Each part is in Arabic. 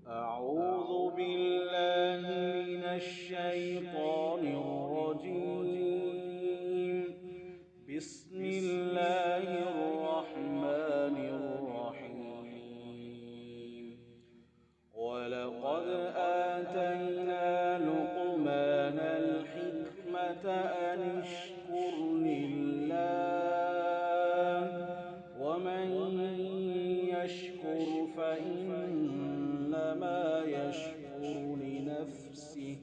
أعوذ بالله من الشيطان الرجيم. بسم الله الرحمن الرحيم. ولقد آتينا لقمان الحكمة أن اشكر لله ومن يشكر فإنما يشكر لنفسه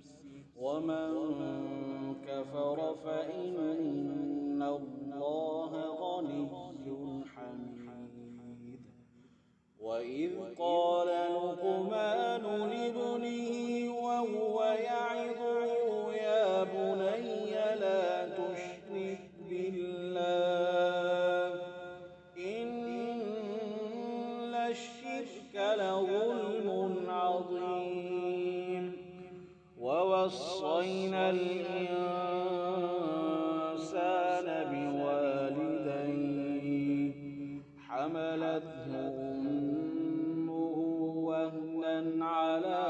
ومن كفر فإن الله غني حميد. وإذ قال لقمان لابنه وهو يعظه يا بني لا تشرك بالله إن الشرك لظلم عظيم. ووصينا الإنسان بوالديه حملته أمه وهنا على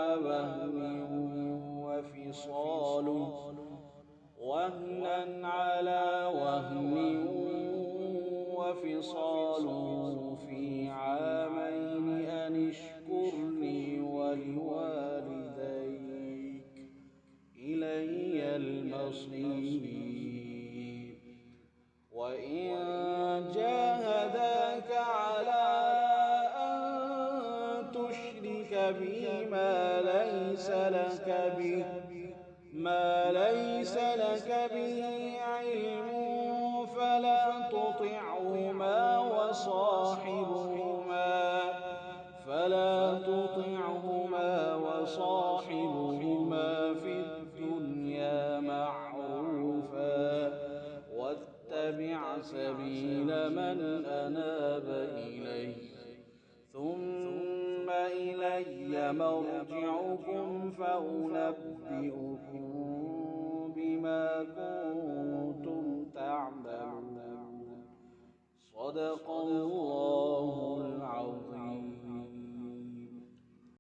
وهن وفصاله في عامين أن اشكر لي ولوالديك إلي المصير. وإن جاهداك على أن تشرك بي ما ليس لك به علم فلا تطعهما وصاحبهما في الدنيا معروفا واتبع سبيل من أناب إلي ثم إلي مرجعكم فأنبئكم بما كنتم